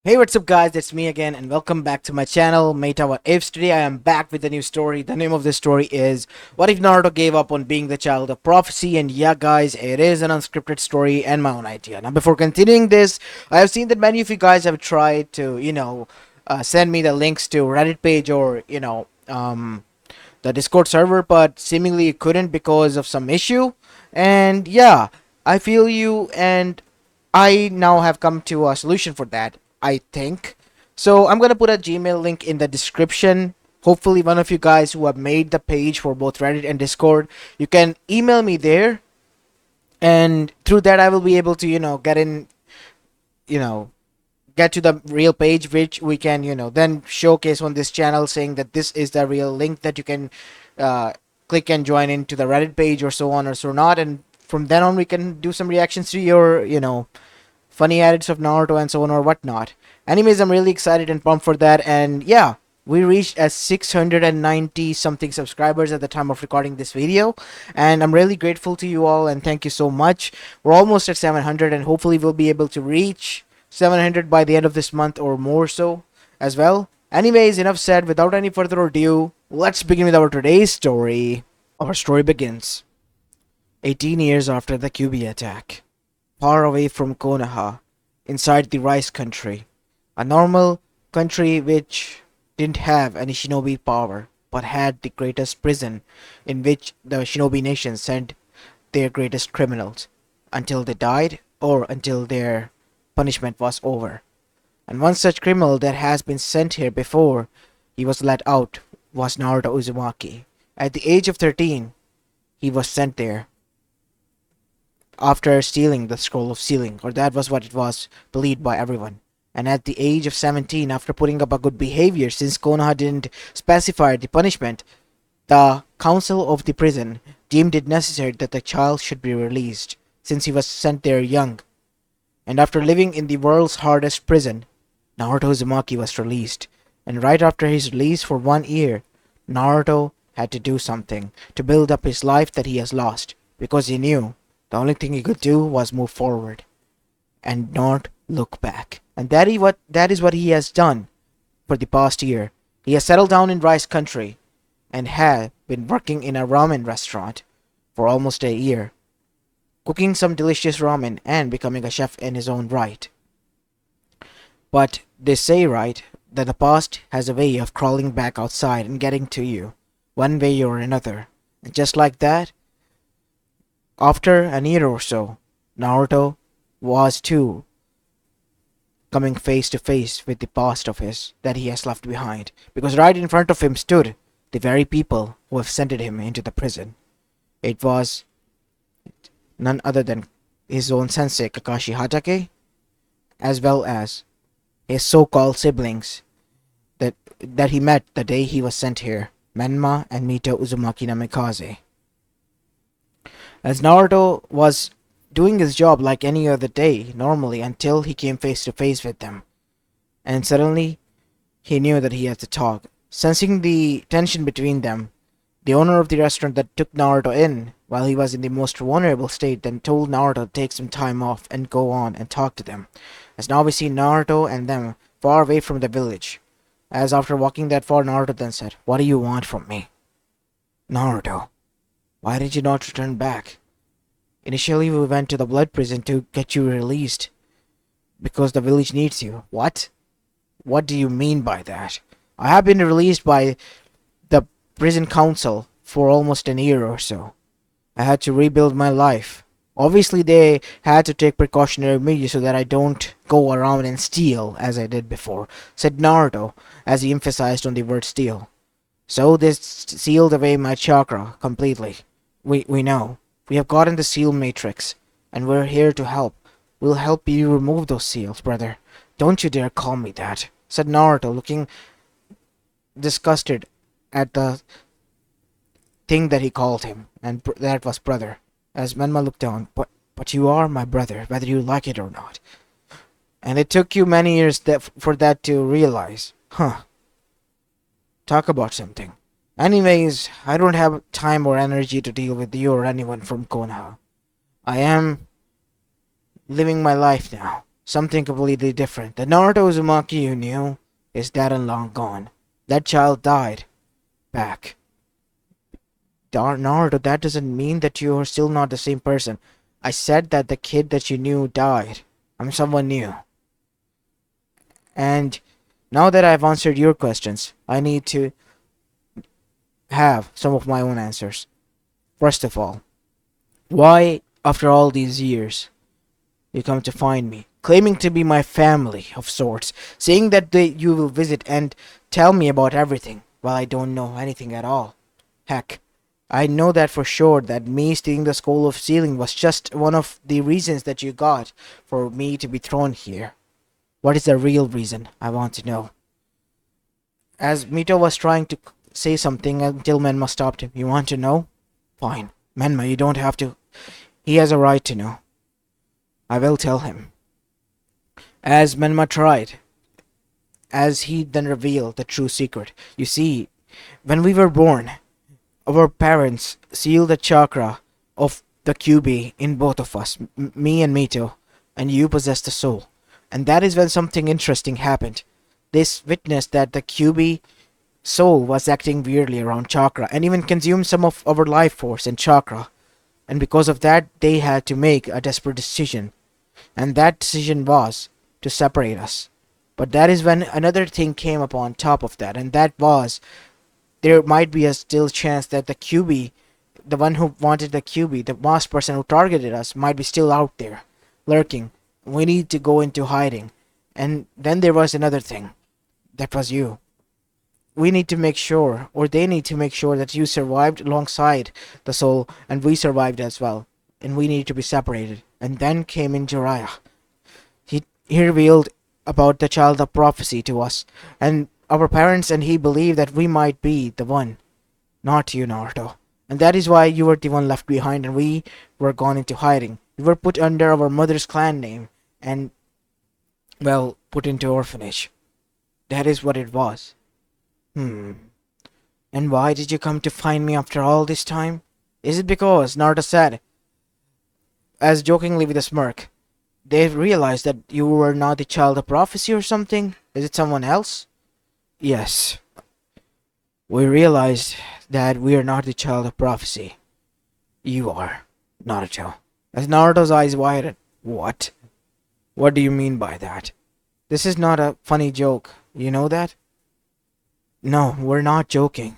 Hey, what's up guys, it's me again and welcome back to my channel, Mayta What Ifs. Today I am back with a new story. The name of this story is What If Naruto Gave Up on Being the Child of Prophecy? And yeah guys, it is an unscripted story and my own idea. Now before continuing this, I have seen that many of you guys have tried to, send me the links to Reddit page or, the Discord server, but seemingly you couldn't because of some issue. And yeah, I feel you, and I now have come to a solution for that, I think. So I'm gonna put a Gmail link in the description. Hopefully, one of you guys who have made the page for both Reddit and Discord, you can email me there, and through that, I will be able to, get in, you know, get to the real page, which we can, then showcase on this channel, saying that this is the real link that you can uh, click and join into the Reddit page, or so on or so not. And from then on, we can do some reactions to your, funny edits of Naruto and so on or whatnot. Anyways, I'm really excited and pumped for that. And yeah, we reached at 690 something subscribers at the time of recording this video, and I'm really grateful to you all and thank you so much. We're almost at 700, and hopefully we'll be able to reach 700 by the end of this month or more so as well. Anyways, enough said. Without any further ado, let's begin with our today's story. Our story begins 18 years after the QB attack, far away from Konoha, inside the rice country, a normal country which didn't have any shinobi power, but had the greatest prison in which the shinobi nation sent their greatest criminals until they died or until their punishment was over. And one such criminal that has been sent here before he was let out was Naruto Uzumaki. At the age of 13, he was sent there after stealing the scroll of sealing, or that was what it was believed by everyone. And at the age of 17, after putting up a good behavior, since Konoha didn't specify the punishment, the council of the prison deemed it necessary that the child should be released, since he was sent there young. And after living in the world's hardest prison, Naruto Uzumaki was released. And right after his release for 1 year, Naruto had to do something to build up his life that he has lost, because he knew the only thing he could do was move forward and not look back. And that is what he has done for the past year. He has settled down in Rice Country and had been working in a ramen restaurant for almost a year, cooking some delicious ramen and becoming a chef in his own right. But they say, right, that the past has a way of crawling back outside and getting to you, one way or another. And just like that, after a year or so, Naruto was too coming face to face with the past of his that he has left behind, because right in front of him stood the very people who have sent him into the prison. It was none other than his own sensei Kakashi Hatake, as well as his so-called siblings that he met the day he was sent here, Menma and Mito Uzumaki Namikaze. As Naruto was doing his job like any other day normally until he came face to face with them, and suddenly he knew that he had to talk. Sensing the tension between them, the owner of the restaurant that took Naruto in while he was in the most vulnerable state then told Naruto to take some time off and go on and talk to them. As now we see Naruto and them far away from the village. As after walking that far, Naruto then said, "What do you want from me?" "Naruto, why did you not return back? Initially we went to the blood prison to get you released because the village needs you." "What? What do you mean by that?" "I have been released by the prison council for almost a year or so. I had to rebuild my life. Obviously they had to take precautionary measures so that I don't go around and steal as I did before," said Naruto as he emphasized on the word steal. "So this sealed away my chakra completely. We know. We have gotten the seal matrix, and we're here to help. We'll help you remove those seals, brother." "Don't you dare call me that," said Naruto, looking disgusted at the thing that he called him, and that was brother. As Menma looked down, but you are my brother, whether you like it or not. And it took you many years for that to realize. Huh. Talk about something. Anyways, I don't have time or energy to deal with you or anyone from Konoha. I am living my life now. something completely different. The Naruto Uzumaki you knew is dead and long gone. That child died. Back. Naruto, that doesn't mean that you are still not the same person. I said that the kid that you knew died. I'm someone new. And now that I've answered your questions, I need to have some of my own answers. First of all, why, after all these years, you come to find me, claiming to be my family of sorts, saying that you will visit and tell me about everything, while I don't know anything at all? Heck, I know that for sure that me stealing the scroll of sealing was just one of the reasons that you got for me to be thrown here. What is the real reason? I want to know. As Mito was trying to say something until Menma stopped him. You want to know? Fine. Menma, you don't have to. He has a right to know. I will tell him. As Menma tried, as he then revealed the true secret. You see, when we were born, our parents sealed the chakra of the QB in both of us, me and Mito, and you possessed the soul. And that is when something interesting happened. This witnessed that the QB soul was acting weirdly around chakra and even consumed some of our life force and chakra. And because of that, they had to make a desperate decision. And that decision was to separate us. But that is when another thing came upon top of that, and that was there might be a still chance that the QB, the one who wanted the QB, the last person who targeted us, might be still out there, lurking. We need to go into hiding. And then there was another thing. That was you. We need to make sure, or they need to make sure, that you survived alongside the soul, and we survived as well. And we need to be separated. And then came in Jiraiya. He revealed about the child of prophecy to us, and our parents and he believed that we might be the one, not you, Naruto. And that is why you were the one left behind and we were gone into hiding. We were put under our mother's clan name and, well, put into orphanage. That is what it was. And why did you come to find me after all this time? Is it because, Naruto said, as jokingly with a smirk, they realized that you were not the child of prophecy or something? Is it someone else? Yes. We realized that we are not the child of prophecy. You are, Naruto. As Naruto's eyes widened. What? What do you mean by that? This is not a funny joke. You know that? No, we're not joking,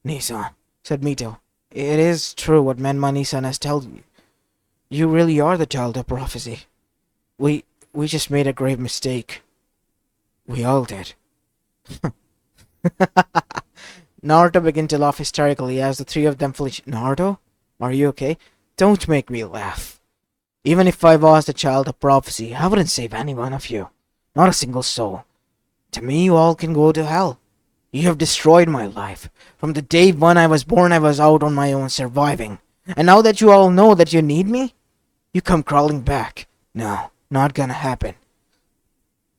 Nisan, said Mito. It is true what Menma Nisan has told you. You really are the child of prophecy. We just made a grave mistake. We all did. Naruto began to laugh hysterically as the three of them flinched. Naruto? Are you okay? Don't make me laugh. Even if I was the child of prophecy, I wouldn't save any one of you. Not a single soul. To me, you all can go to hell. You have destroyed my life. From the day when I was born, I was out on my own surviving. And now that you all know that you need me, you come crawling back. No, not gonna happen.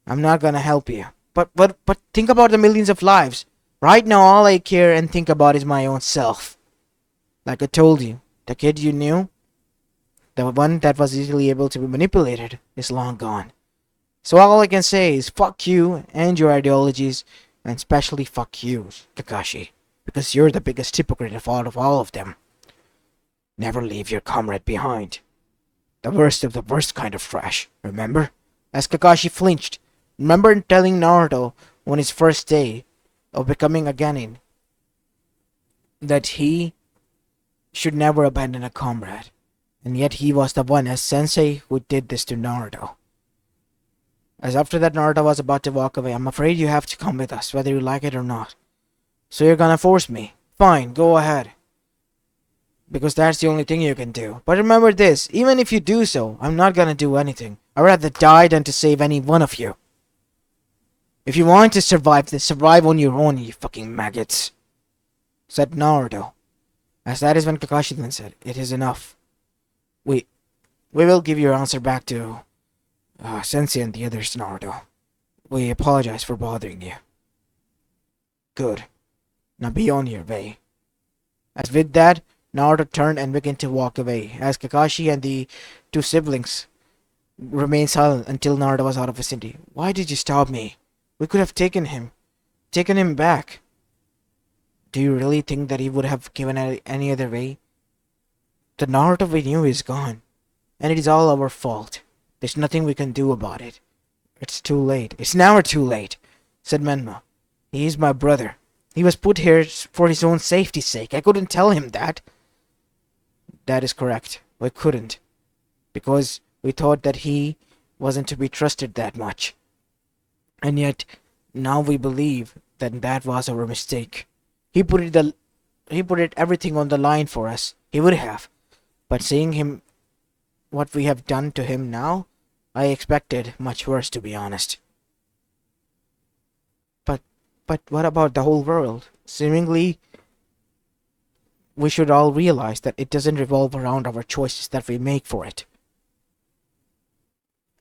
I'm not gonna help you. But think about the millions of lives. Right now, all I care and think about is my own self. Like I told you, the kid you knew, the one that was easily able to be manipulated, is long gone. So all I can say is fuck you and your ideologies, and especially fuck you, Kakashi, because you're the biggest hypocrite of all of them. Never leave your comrade behind. The worst of the worst kind of trash, remember? As Kakashi flinched, remember telling Naruto on his first day of becoming a Genin that he should never abandon a comrade. And yet he was the one as sensei who did this to Naruto. As after that Naruto was about to walk away, I'm afraid you have to come with us, whether you like it or not. So you're gonna force me? Fine, go ahead. Because that's the only thing you can do. But remember this, even if you do so, I'm not gonna do anything. I'd rather die than to save any one of you. If you want to survive, then survive on your own, you fucking maggots, said Naruto. As that is when Kakashi then said, it is enough. We will give your answer back to Sensei and the others, Naruto. We apologize for bothering you. Good. Now be on your way. As with that, Naruto turned and began to walk away, as Kakashi and the two siblings remained silent until Naruto was out of vicinity. Why did you stop me? We could have taken him back. Do you really think that he would have given any other way? The Naruto we knew is gone, and it is all our fault. There's nothing we can do about it. It's too late. It's never too late, said Menma. He is my brother. He was put here for his own safety's sake. I couldn't tell him that. That is correct. We couldn't. Because we thought that he wasn't to be trusted that much. And yet, now we believe that that was our mistake. He put it everything on the line for us. He would have. But seeing him, what we have done to him now, I expected much worse, to be honest. But what about the whole world? Seemingly, we should all realize that it doesn't revolve around our choices that we make for it.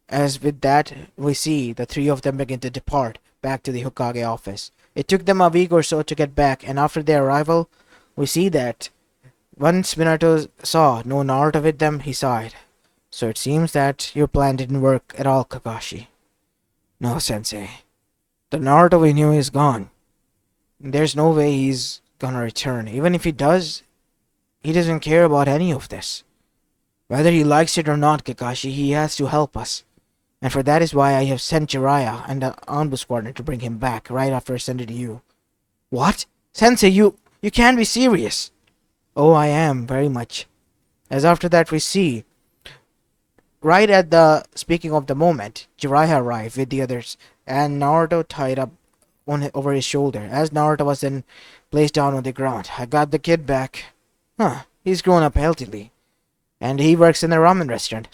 As with that, we see the three of them begin to depart back to the Hokage office. It took them a week or so to get back, and after their arrival, we see that once Minato saw no Naruto with them, he sighed. So it seems that your plan didn't work at all, Kakashi. No, Sensei. The Naruto we knew is gone. There's no way he's gonna return. Even if he does, he doesn't care about any of this. Whether he likes it or not, Kakashi, he has to help us. And for that is why I have sent Jiraiya and the Anbu squadron to bring him back right after I send it to you. What? Sensei, you can't be serious. Oh, I am, very much. As after that we see, right at the speaking of the moment, Jiraiya arrived with the others, and Naruto tied up over his shoulder. As Naruto was then placed down on the ground, I got the kid back. Huh, he's grown up healthily. And he works in a ramen restaurant.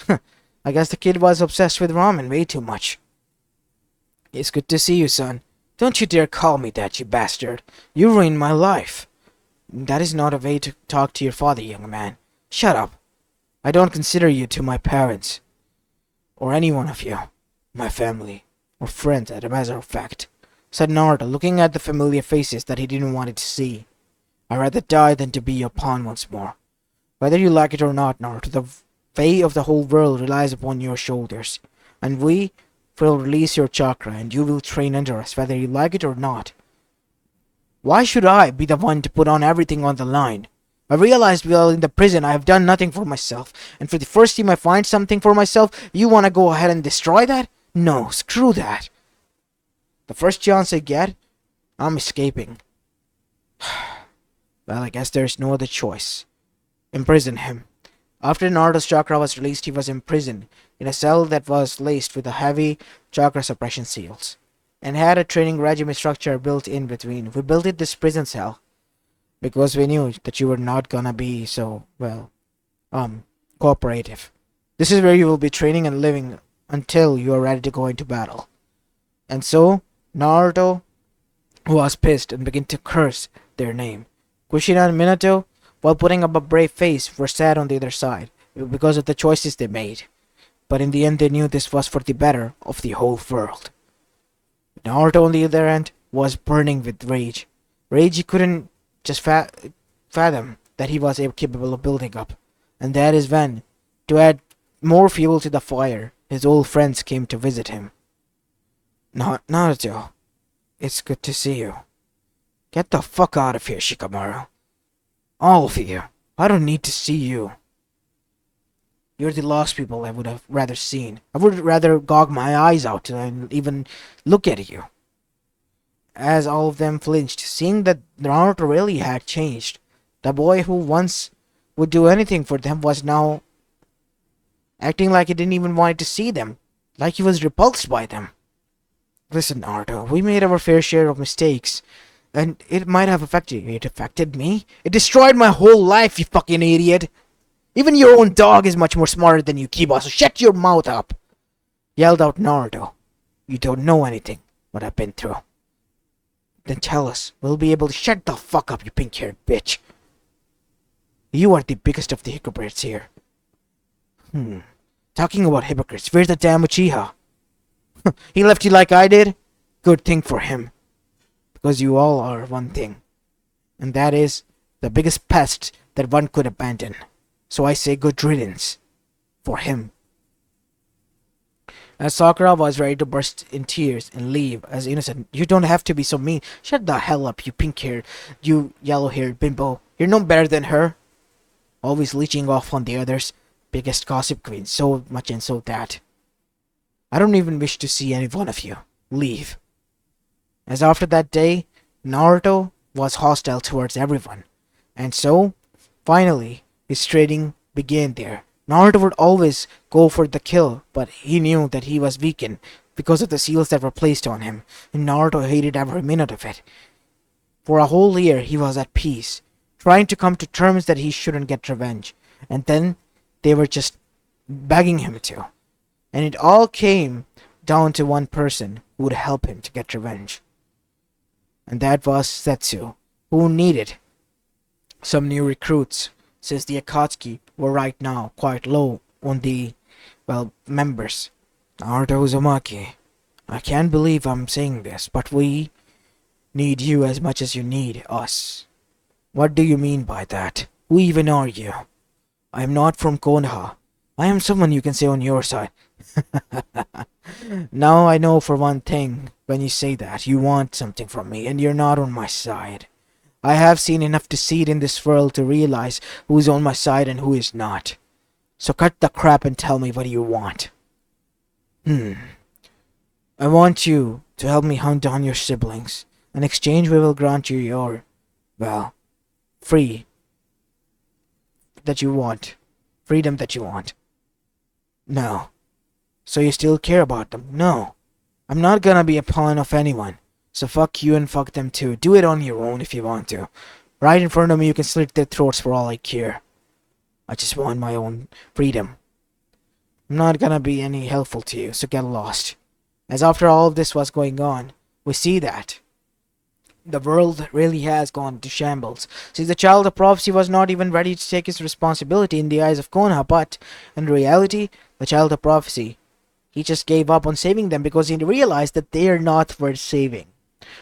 I guess the kid was obsessed with ramen way too much. It's good to see you, son. Don't you dare call me that, you bastard. You ruined my life. That is not a way to talk to your father, young man. Shut up. I don't consider you to my parents. Or any one of you. My family. Or friends, as a matter of fact, said Naruto, looking at the familiar faces that he didn't want to see. I'd rather die than to be your pawn once more. Whether you like it or not, Naruto, the fate of the whole world relies upon your shoulders. And we will release your chakra, and you will train under us, whether you like it or not. Why should I be the one to put on everything on the line? I realized while in the prison I have done nothing for myself, and for the first time I find something for myself, you want to go ahead and destroy that? No, screw that. The first chance I get, I'm escaping. Well, I guess there's no other choice. Imprison him. After Naruto's chakra was released, he was imprisoned in a cell that was laced with a heavy chakra suppression seals, and had a training regiment structure built in between. We built it this prison cell because we knew that you were not gonna be so, cooperative. This is where you will be training and living until you are ready to go into battle. And so, Naruto was pissed and began to curse their name. Kushina and Minato, while putting up a brave face, were sad on the other side because of the choices they made. But in the end they knew this was for the better of the whole world. Naruto, on the other hand, was burning with rage. Rage he couldn't just fathom that he was capable of building up. And that is when, to add more fuel to the fire, his old friends came to visit him. Naruto, it's good to see you. Get the fuck out of here, Shikamaru. All of you. I don't need to see you. You're the last people I would have rather seen. I would rather gog my eyes out than even look at you. As all of them flinched, seeing that Naruto really had changed. The boy who once would do anything for them was now acting like he didn't even want to see them, like he was repulsed by them. Listen, Naruto, we made our fair share of mistakes, and it might have affected you. It affected me? It destroyed my whole life, you fucking idiot! Even your own dog is much more smarter than you, Kiba, so shut your mouth up! Yelled out Naruto. You don't know anything, what I've been through. Then tell us. We'll be able to shut the fuck up, you pink-haired bitch. You are the biggest of the hypocrites here. Talking about hypocrites, where's the damn Uchiha? He left you like I did? Good thing for him. Because you all are one thing. And that is the biggest pest that one could abandon. So I say good riddance. For him. As Sakura was ready to burst in tears and leave as innocent. You don't have to be so mean. Shut the hell up, you pink-haired, you yellow-haired bimbo. You're no better than her. Always leeching off on the others. Biggest gossip queen, so much and so that. I don't even wish to see any one of you. Leave. As after that day, Naruto was hostile towards everyone. And so, finally, his trading began there. Naruto would always go for the kill, but he knew that he was weakened because of the seals that were placed on him, and Naruto hated every minute of it. For a whole year he was at peace, trying to come to terms that he shouldn't get revenge, and then they were just begging him to. And it all came down to one person who would help him to get revenge. And that was Setsu, who needed some new recruits, since the Akatsuki were right now quite low on the, members. Naruto Uzumaki, I can't believe I'm saying this, but we need you as much as you need us. What do you mean by that? Who even are you? I am not from Konoha. I am someone you can say on your side. Now I know for one thing, when you say that, you want something from me, and you're not on my side. I have seen enough deceit in this world to realize who's on my side and who is not. So cut the crap and tell me what you want. I want you to help me hunt down your siblings. In exchange, we will grant you your, free that you want. Freedom that you want. No. So you still care about them? No. I'm not gonna be a pawn of anyone. So fuck you and fuck them too. Do it on your own if you want to. Right in front of me you can slit their throats for all I care. I just want my own freedom. I'm not gonna be any helpful to you, so get lost. As after all of this was going on, we see that the world really has gone to shambles. See, the child of prophecy was not even ready to take his responsibility in the eyes of Konoha, but in reality, the child of prophecy, he just gave up on saving them because he realized that they are not worth saving.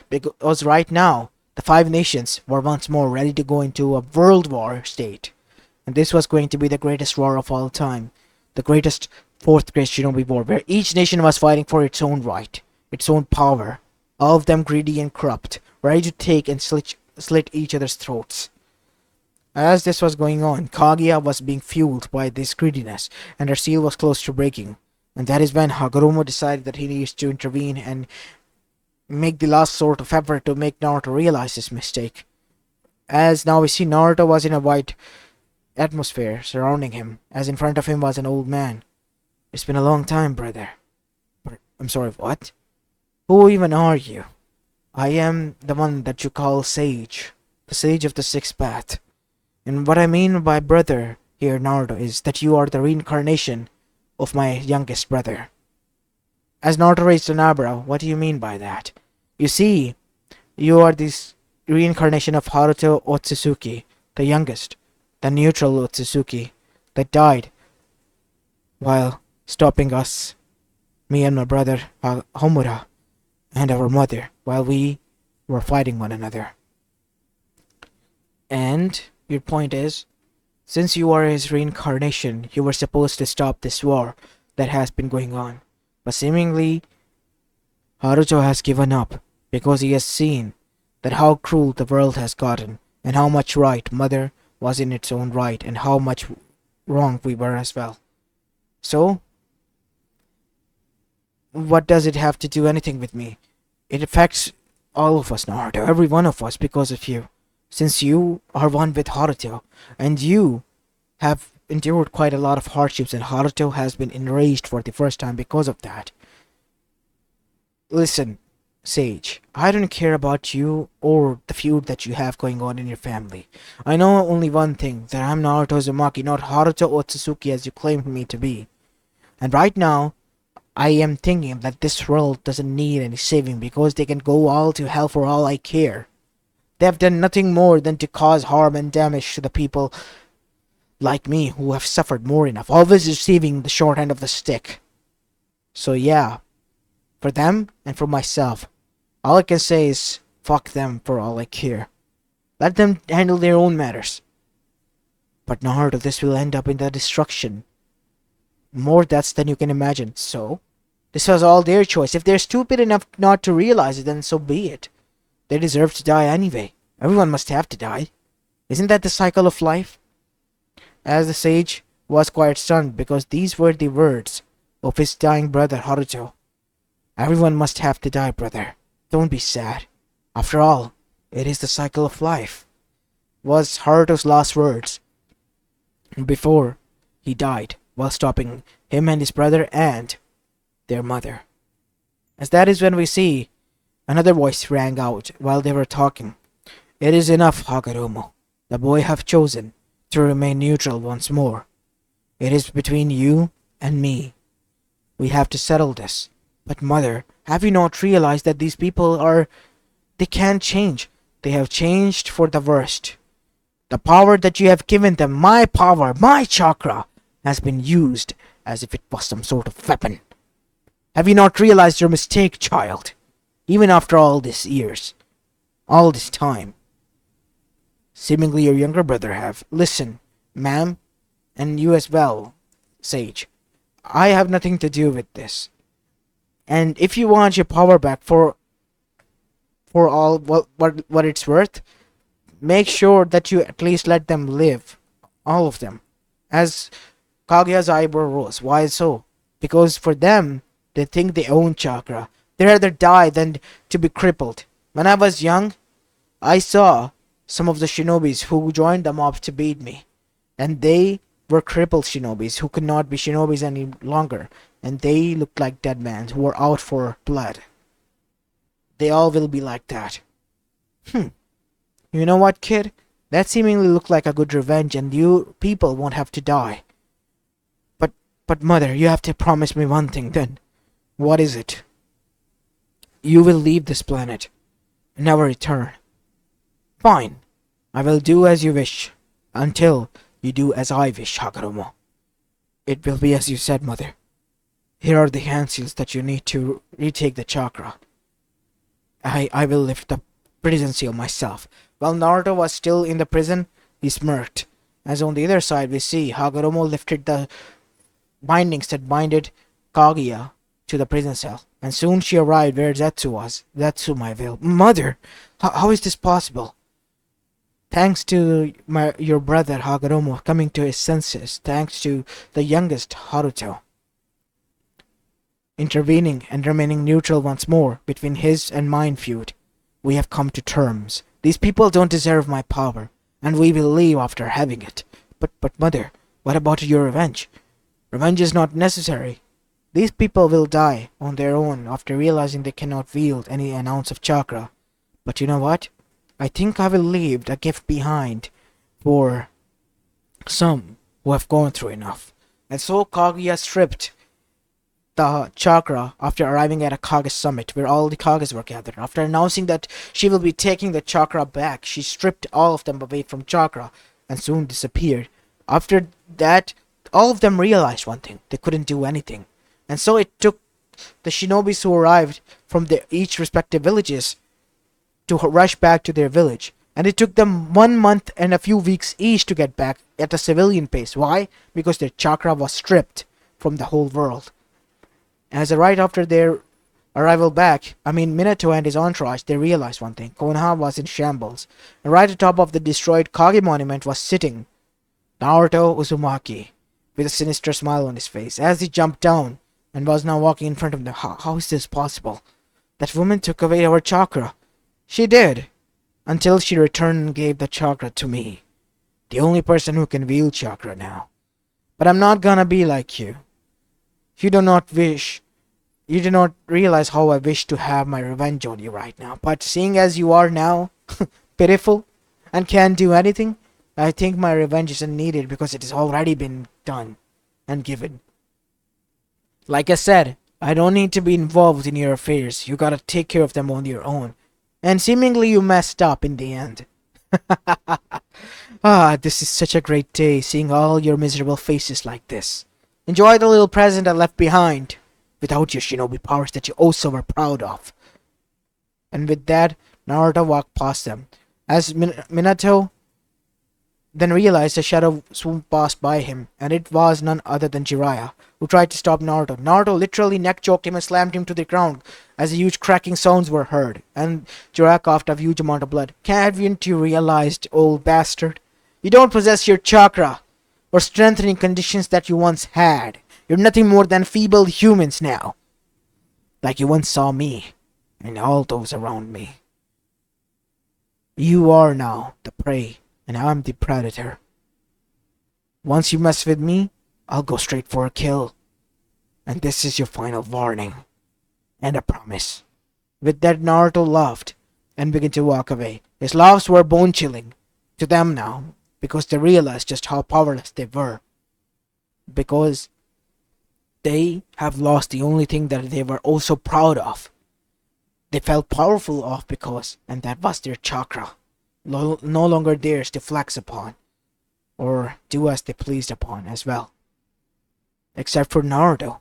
Because right now, the five nations were once more ready to go into a world war state. And this was going to be the greatest war of all time. The greatest fourth great shinobi war, where each nation was fighting for its own right, its own power. All of them greedy and corrupt, ready to take and slit each other's throats. As this was going on, Kaguya was being fueled by this greediness, and her seal was close to breaking. And that is when Hagoromo decided that he needs to intervene and make the last sort of effort to make Naruto realize his mistake. As now we see Naruto was in a white atmosphere surrounding him, as in front of him was an old man. It's been a long time, brother. I'm sorry, what? Who even are you? I am the one that you call Sage, the Sage of the Sixth Path. And what I mean by brother here, Naruto, is that you are the reincarnation of my youngest brother. As Naruto raised an eyebrow, what do you mean by that? You see, you are this reincarnation of Haruto Otsutsuki, the youngest, the neutral Otsutsuki, that died while stopping us, me and my brother Homura, and our mother, while we were fighting one another. And your point is, since you are his reincarnation, you were supposed to stop this war that has been going on. But seemingly, Haruto has given up because he has seen that how cruel the world has gotten, and how much right Mother was in its own right, and how much wrong we were as well. So, what does it have to do anything with me? It affects all of us, Naruto, every one of us, because of you. Since you are one with Haruto, and you have endured quite a lot of hardships, and Haruto has been enraged for the first time because of that. Listen, Sage, I don't care about you or the feud that you have going on in your family. I know only one thing, that I'm Naruto Uzumaki, not Haruto Otsutsuki as you claim me to be. And right now, I am thinking that this world doesn't need any saving because they can go all to hell for all I care. They have done nothing more than to cause harm and damage to the people like me who have suffered more enough, always receiving the short end of the stick. So yeah, for them and for myself, all I can say is fuck them for all I care. Let them handle their own matters. But Naruto, this will end up in the destruction. More deaths than you can imagine, so This was all their choice. If they're stupid enough not to realize it, then so be it. They deserve to die anyway. Everyone must have to die. Isn't that the cycle of life? As the sage was quite stunned because these were the words of his dying brother Haruto. Everyone must have to die, brother. Don't be sad. After all, it is the cycle of life, was Haruto's last words before he died, while stopping him and his brother and their mother. As that is when we see another voice rang out while they were talking. It is enough, Hagoromo. The boy have chosen to remain neutral once more. It is between you and me. We have to settle this. But mother, have you not realized that these people they can't change. They have changed for the worst. The power that you have given them, my power, my chakra, has been used as if it was some sort of weapon. Have you not realized your mistake, child? Even after all these years, all this time. Seemingly your younger brother have. Listen, ma'am, and you as well, Sage. I have nothing to do with this. And if you want your power back for all what it's worth, make sure that you at least let them live, all of them. As Kaguya's eyebrow rose. Why so? Because for them, they think they own chakra. They'd rather die than to be crippled. When I was young, I saw some of the shinobis who joined the mob to beat me. And they were crippled shinobis who could not be shinobis any longer. And they looked like dead men who were out for blood. They all will be like that. You know what, kid? That seemingly looked like a good revenge, and you people won't have to die. But mother, you have to promise me one thing then. What is it? You will leave this planet and never return. Fine. I will do as you wish, until you do as I wish, Hagoromo. It will be as you said, mother. Here are the hand seals that you need to retake the chakra. I will lift the prison seal myself. While Naruto was still in the prison, he smirked. As on the other side we see Hagoromo lifted the bindings that binded Kaguya to the prison cell. And soon she arrived where Zetsu was. Zetsu, my veil. Mother! How is this possible? Thanks to your brother Hagoromo coming to his senses. Thanks to the youngest Haruto intervening and remaining neutral once more between his and mine feud. We have come to terms. These people don't deserve my power, and we will leave after having it. But mother, what about your revenge? Revenge is not necessary. These people will die on their own after realizing they cannot wield any ounce of chakra. But you know what? I think I will leave a gift behind for some who have gone through enough. And so Kaguya stripped the chakra after arriving at a Kage summit where all the Kages were gathered. After announcing that she will be taking the chakra back, she stripped all of them away from chakra and soon disappeared. After that, all of them realized one thing. They couldn't do anything. And so it took the shinobis who arrived from each respective villages to rush back to their village. And it took them 1 month and a few weeks each to get back at a civilian pace. Why? Because their chakra was stripped from the whole world. As right after their arrival back, Minato and his entourage, they realized one thing. Konoha was in shambles. And right atop of the destroyed Kage monument was sitting Naruto Uzumaki with a sinister smile on his face as he jumped down and was now walking in front of them. How is this possible? That woman took away our chakra. She did. Until she returned and gave the chakra to me. The only person who can wield chakra now. But I'm not gonna be like you. You do not realize how I wish to have my revenge on you right now. But seeing as you are now, pitiful, and can't do anything, I think my revenge isn't needed because it has already been done and given. Like I said, I don't need to be involved in your affairs. You gotta take care of them on your own. And seemingly you messed up in the end. This is such a great day, seeing all your miserable faces like this. Enjoy the little present I left behind, without your shinobi powers that you also were proud of. And with that, Naruto walked past them. As Minato then realized a shadow swooped past by him, and it was none other than Jiraiya, who tried to stop Naruto. Naruto literally neck choked him and slammed him to the ground as huge cracking sounds were heard, and Jiraiya coughed a huge amount of blood. Haven't you realized, old bastard? You don't possess your chakra or strengthening conditions that you once had. You're nothing more than feeble humans now, like you once saw me and all those around me. You are now the prey, and I'm the predator. Once you mess with me, I'll go straight for a kill. And this is your final warning. And a promise. With that, Naruto laughed and began to walk away. His laughs were bone-chilling to them now, because they realized just how powerless they were. Because they have lost the only thing that they were also proud of. They felt powerful of because, and that was their chakra. No longer theirs to flex upon, or do as they pleased upon as well. Except for Naruto,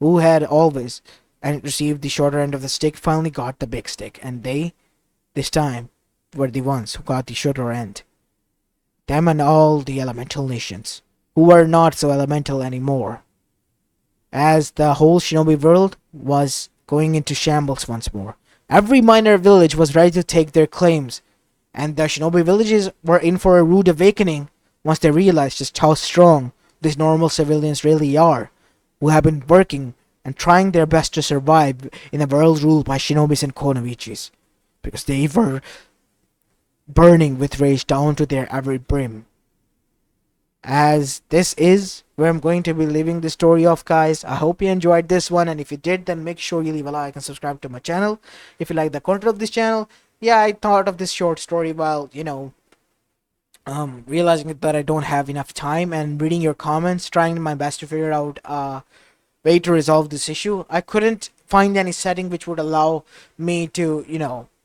who had always and received the shorter end of the stick, finally got the big stick, and they, this time, were the ones who got the shorter end. Them and all the elemental nations, who were not so elemental anymore, as the whole shinobi world was going into shambles once more. Every minor village was ready to take their claims, and the shinobi villages were in for a rude awakening once they realized just how strong these normal civilians really are, who have been working and trying their best to survive in a world ruled by shinobis and konoichis, because they were burning with rage down to their every brim. As this is where I'm going to be leaving the story off, guys. I hope you enjoyed this one, and if you did, then make sure you leave a like and subscribe to my channel if you like the content of this channel. Yeah, I thought of this short story while, realizing that I don't have enough time and reading your comments, trying my best to figure out way to resolve this issue. I couldn't find any setting which would allow me to,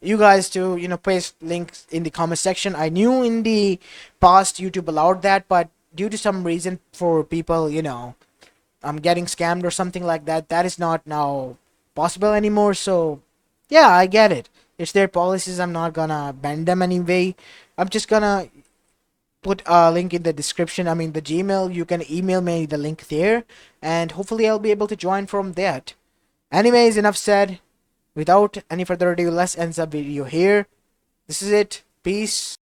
you guys to, paste links in the comment section. I knew in the past YouTube allowed that, but due to some reason for people, I'm getting scammed or something like that, that is not now possible anymore. So yeah, I get it. It's their policies. I'm not gonna bend them anyway. I'm just gonna put a link in the description. I mean, the Gmail. You can email me the link there, and hopefully I'll be able to join from that. Anyways, enough said. Without any further ado, let's end the video here. This is it. Peace.